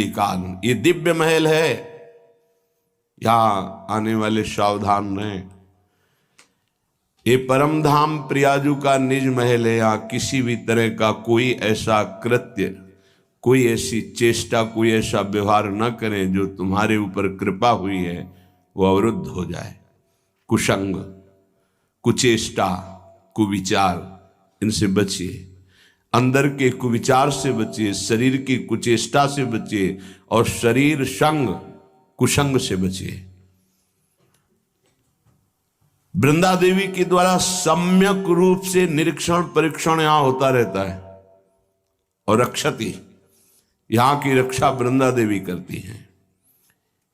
कानन, ये दिव्य महल है, यहां आने वाले सावधान रहें। ये परम धाम प्रियाजू का निज महल है। यहां किसी भी तरह का कोई ऐसा कृत्य, कोई ऐसी चेष्टा, कोई ऐसा व्यवहार न करें जो तुम्हारे ऊपर कृपा हुई है वो अवरुद्ध हो जाए। कुसंग, कुचेष्टा, कुविचार, इनसे बचिए। अंदर के कुविचार से बचिए, शरीर की कुचेष्टा से बचिए और शरीर संग, कुसंग से बचिए। वृंदा देवी के द्वारा सम्यक रूप से निरीक्षण परीक्षण यहां होता रहता है और रक्षती, यहां की रक्षा वृंदा देवी करती हैं।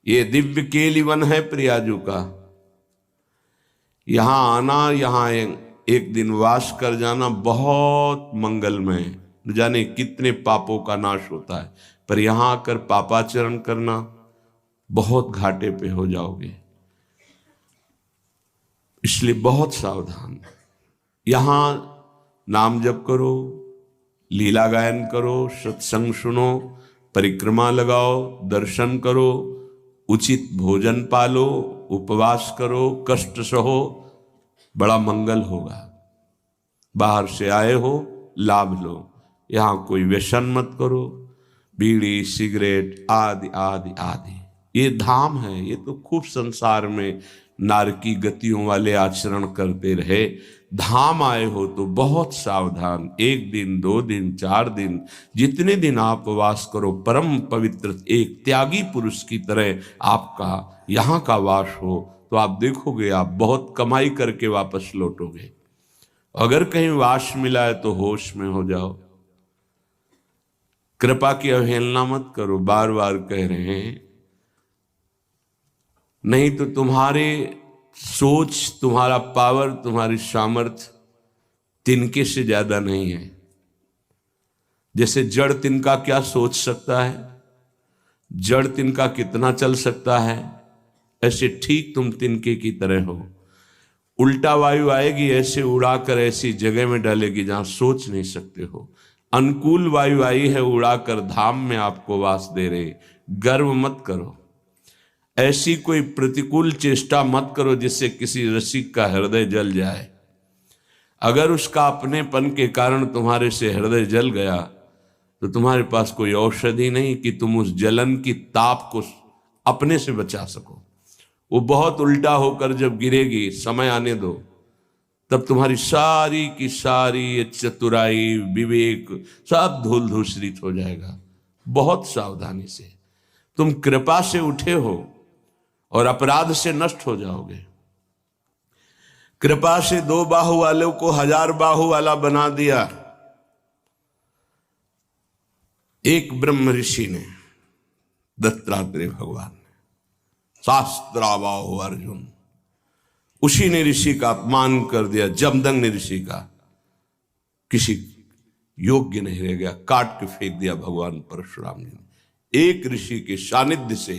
ये दिव्य केलिवन है प्रियाजू का। यहां आना, यहां एक दिन वास कर जाना बहुत मंगलमय। न जाने कितने पापों का नाश होता है, पर यहां आकर पापाचरण करना बहुत घाटे पे हो जाओगे, इसलिए बहुत सावधान। यहां नाम जप करो, लीला गायन करो, सत्संग सुनो, परिक्रमा लगाओ, दर्शन करो, उचित भोजन पालो, उपवास करो, कष्ट सहो, बड़ा मंगल होगा। बाहर से आए हो, लाभ लो। यहां कोई व्यसन मत करो, बीड़ी सिगरेट आदि आदि आदि। ये धाम है, ये तो खूब संसार में नारकी गतियों वाले आचरण करते रहे। धाम आए हो तो बहुत सावधान। 1 दिन 2 दिन 4 दिन, जितने दिन आप वास करो, परम पवित्र एक त्यागी पुरुष की तरह आपका यहाँ का वास हो, तो आप देखोगे आप बहुत कमाई करके वापस लौटोगे। अगर कहीं वास मिला है तो होश में हो जाओ। कृपा की अवहेलना मत करो, बार बार कह रहे हैं। नहीं तो तुम्हारे सोच, तुम्हारा पावर, तुम्हारी सामर्थ्य तिनके से ज्यादा नहीं है। जैसे जड़ तिनका क्या सोच सकता है, जड़ तिनका कितना चल सकता है, ऐसे ठीक तुम तिनके की तरह हो। उल्टा वायु आएगी, ऐसे उड़ाकर ऐसी जगह में डालेगी जहां सोच नहीं सकते हो। अनुकूल वायु आई है, उड़ाकर धाम में आपको वास दे रहे। गर्व मत करो, ऐसी कोई प्रतिकूल चेष्टा मत करो जिससे किसी रसिक का हृदय जल जाए। अगर उसका अपनेपन के कारण तुम्हारे से हृदय जल गया तो तुम्हारे पास कोई औषधि नहीं कि तुम उस जलन की ताप को अपने से बचा सको। वो बहुत उल्टा होकर जब गिरेगी, समय आने दो, तब तुम्हारी सारी की सारी चतुराई, विवेक सब धूल धूसरित हो जाएगा। बहुत सावधानी से। तुम कृपा से उठे हो और अपराध से नष्ट हो जाओगे। कृपा से 2 बाहु वालों को 1000 बाहु वाला बना दिया। एक ब्रह्म ऋषि ने, दत्तात्रेय भगवान ने, शास्त्राबाहु अर्जुन, उसी ने ऋषि का अपमान कर दिया। जमदंग ने ऋषि का किसी योग्य नहीं रह गया, काट के फेंक दिया भगवान परशुराम जी ने। एक ऋषि के सानिध्य से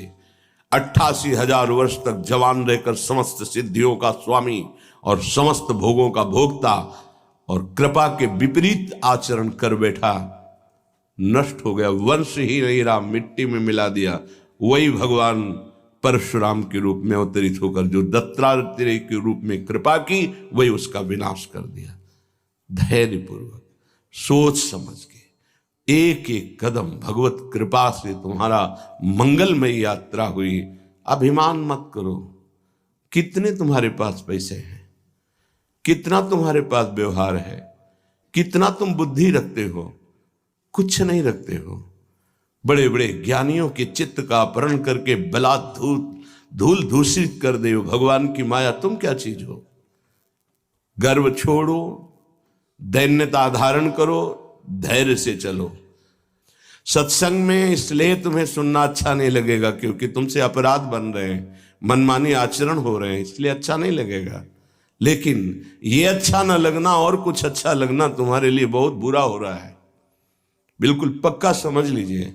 88,000 वर्ष तक जवान रहकर समस्त सिद्धियों का स्वामी और समस्त भोगों का भोक्ता और कृपा के विपरीत आचरण कर बैठा, नष्ट हो गया। वंश ही नहीं रहा, मिट्टी में मिला दिया। वही भगवान परशुराम के रूप में अवतरित होकर जो दत्तात्रेय के रूप में कृपा की, वही उसका विनाश कर दिया। धैर्यपूर्वक, सोच समझ के एक एक कदम भगवत कृपा से तुम्हारा मंगलमय यात्रा हुई। अभिमान मत करो। कितने तुम्हारे पास पैसे हैं, कितना तुम्हारे पास व्यवहार है, कितना तुम बुद्धि रखते हो, कुछ नहीं रखते हो। बड़े बड़े ज्ञानियों के चित्त का अपहरण करके धूल दूषित कर दे हो। भगवान की माया तुम क्या चीज हो। गर्व छोड़ो, दैन्यता धारण करो, धैर्य से चलो। सत्संग में इसलिए तुम्हें सुनना अच्छा नहीं लगेगा क्योंकि तुमसे अपराध बन रहे हैं, मनमानी आचरण हो रहे हैं, इसलिए अच्छा नहीं लगेगा। लेकिन ये अच्छा ना लगना और कुछ अच्छा लगना तुम्हारे लिए बहुत बुरा हो रहा है। बिल्कुल पक्का समझ लीजिए।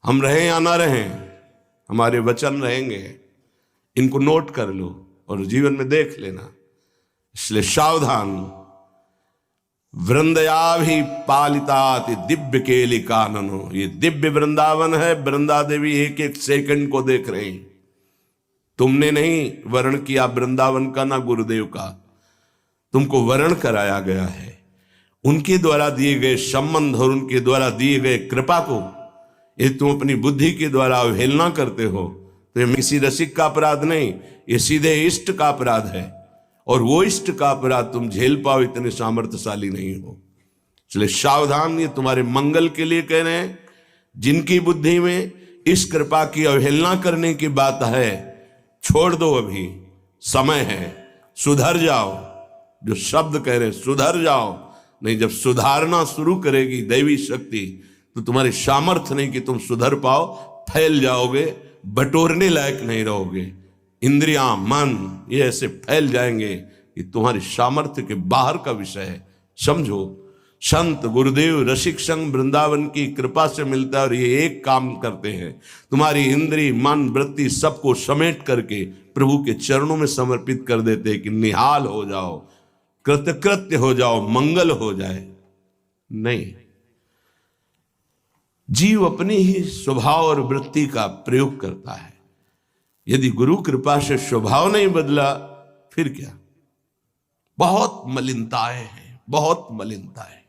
हम रहें या ना रहें, हमारे वचन रहेंगे। इनको नोट कर लो और जीवन में देख लेना। इसलिए सावधान। वृंदयाभि पालिताति दिव्य केली काननो। ये दिव्य वृंदावन है। वृंदा देवी एक एक सेकंड को देख रहे हैं। तुमने नहीं वर्ण किया वृंदावन का, ना गुरुदेव का, तुमको वर्ण कराया गया है। उनके द्वारा दिए गए संबंध और उनके द्वारा दिए गए कृपा को ये तुम अपनी बुद्धि के द्वारा अवहेलना करते हो तो ये किसी रसिक का अपराध नहीं, ये सीधे इष्ट का अपराध है। और वो इष्ट का अपराध तुम झेल पाओ, इतने सामर्थ्यशाली नहीं हो। इसलिए सावधान, ये तुम्हारे मंगल के लिए कह रहे हैं। जिनकी बुद्धि में इस कृपा की अवहेलना करने की बात है, छोड़ दो, अभी समय है, सुधर जाओ। जो शब्द कह रहे सुधर जाओ, नहीं, जब सुधारना शुरू करेगी दैवी शक्ति तो तुम्हारी सामर्थ्य नहीं कि तुम सुधर पाओ, फैल जाओगे, बटोरने लायक नहीं रहोगे। इंद्रियां, मन ये ऐसे फैल जाएंगे कि तुम्हारी सामर्थ्य के बाहर का विषय है। समझो, संत गुरुदेव रसिक संग वृंदावन की कृपा से मिलता है और ये एक काम करते हैं, तुम्हारी इंद्री, मन, वृत्ति सबको समेट करके प्रभु के चरणों में समर्पित कर देते हैं कि निहाल हो जाओ, कृतकृत्य हो जाओ, मंगल हो जाए। नहीं, जीव अपनी ही स्वभाव और वृत्ति का प्रयोग करता है। यदि गुरु कृपा से स्वभाव नहीं बदला फिर क्या? बहुत मलिनताएं हैं, बहुत मलिनताएं।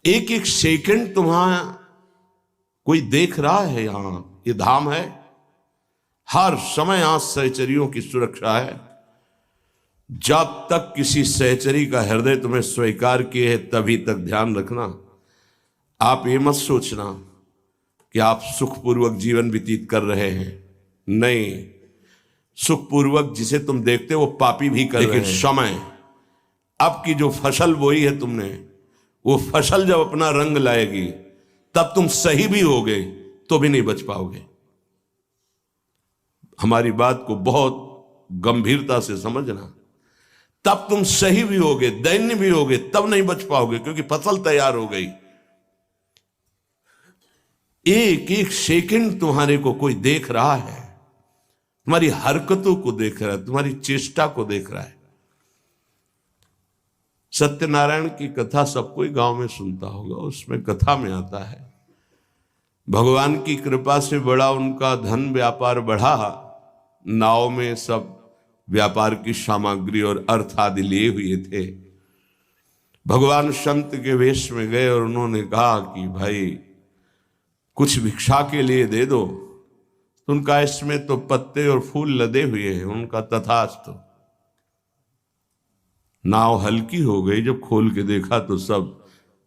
एक एक सेकंड तुम्हारा कोई देख रहा है। यहां ये धाम है, हर समय यहां सहचरियों की सुरक्षा है। जब तक किसी सहचरी का हृदय तुम्हें स्वीकार किए है तभी तक ध्यान रखना। आप ये मत सोचना कि आप सुखपूर्वक जीवन व्यतीत कर रहे हैं। नहीं, सुखपूर्वक जिसे तुम देखते हो वो पापी भी कर रहे हैं। लेकिन समय, अब की जो फसल बोई है तुमने, वो फसल जब अपना रंग लाएगी तब तुम सही भी होगे तो भी नहीं बच पाओगे। हमारी बात को बहुत गंभीरता से समझना। तब तुम सही भी होगे, दैन्य भी होगे, तब नहीं बच पाओगे, क्योंकि फसल तैयार हो गई। एक एक सेकंड तुम्हारे को कोई देख रहा है, तुम्हारी हरकतों को देख रहा है, तुम्हारी चेष्टा को देख रहा है। सत्यनारायण की कथा सब कोई गांव में सुनता होगा। उसमें कथा में आता है, भगवान की कृपा से बड़ा उनका धन व्यापार बढ़ा। नाव में सब व्यापार की सामग्री और अर्थ आदि लिए हुए थे। भगवान संत के वेश में गए और उन्होंने कहा कि भाई कुछ भिक्षा के लिए दे दो। तो उनका इसमें तो पत्ते और फूल लदे हुए हैं। उनका तथास्तु। नाव हल्की हो गई, जब खोल के देखा तो सब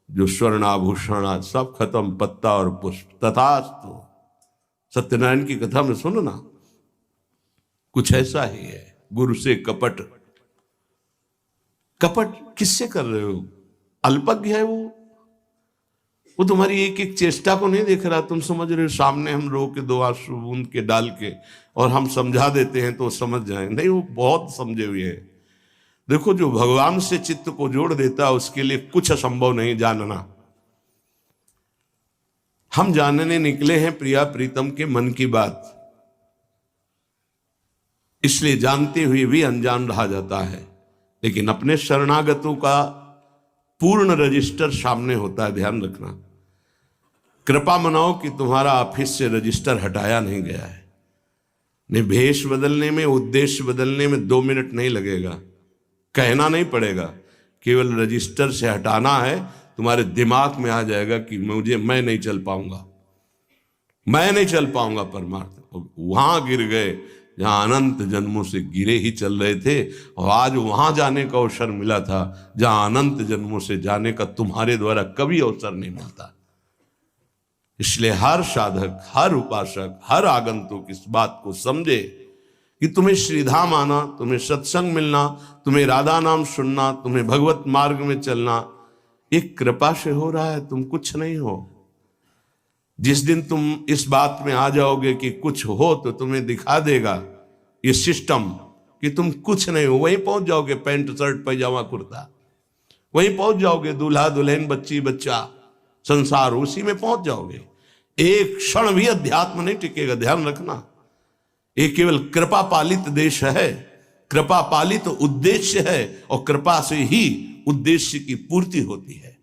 जो स्वर्ण आभूषण सब खत्म, पत्ता और पुष्प। तथास्तु। सत्यनारायण की कथा में सुनना, कुछ ऐसा ही है। गुरु से कपट। कपट किससे कर रहे हो? अल्पज्ञ है वो तुम्हारी एक एक चेष्टा को नहीं देख रहा। तुम समझ रहे हो सामने हम रो के दो आंसू बूंद के डाल के और हम समझा देते हैं तो समझ जाए। नहीं, वो बहुत समझे हुए हैं। देखो, जो भगवान से चित्त को जोड़ देता है उसके लिए कुछ असंभव नहीं जानना। हम जानने निकले हैं प्रिया प्रीतम के मन की बात, इसलिए जानते हुए भी अनजान रहा जाता है। लेकिन अपने शरणागतों का पूर्ण रजिस्टर सामने होता है, ध्यान रखना। कृपा मनाओ कि तुम्हारा ऑफिस से रजिस्टर हटाया नहीं गया है। नहीं, भेष बदलने में, उद्देश्य बदलने में 2 मिनट नहीं लगेगा। कहना नहीं पड़ेगा, केवल रजिस्टर से हटाना है। तुम्हारे दिमाग में आ जाएगा कि मैं नहीं चल पाऊंगा, मैं नहीं चल पाऊंगा परमार्थ। वहां गिर गए जहां अनंत जन्मों से गिरे ही चल रहे थे, और आज वहां जाने का अवसर मिला था जहां अनंत जन्मों से जाने का तुम्हारे द्वारा कभी अवसर नहीं मिलता। इसलिए हर साधक, हर उपासक, हर आगंतुक इस बात को समझे कि तुम्हें श्रीधाम आना, तुम्हें सत्संग मिलना, तुम्हें राधा नाम सुनना, तुम्हें भगवत मार्ग में चलना एक कृपा से हो रहा है। तुम कुछ नहीं हो। जिस दिन तुम इस बात में आ जाओगे कि कुछ हो तो तुम्हें दिखा देगा ये सिस्टम कि तुम कुछ नहीं हो, वहीं पहुंच जाओगे। पैंट शर्ट पैजामा कुर्ता, वहीं पहुंच जाओगे। दूल्हा दुल्हन, बच्ची बच्चा, संसार, उसी में पहुंच जाओगे। एक क्षण भी अध्यात्म नहीं टिकेगा, ध्यान रखना। ये केवल कृपा पालित देश है, कृपा पालित उद्देश्य है, और कृपा से ही उद्देश्य की पूर्ति होती है।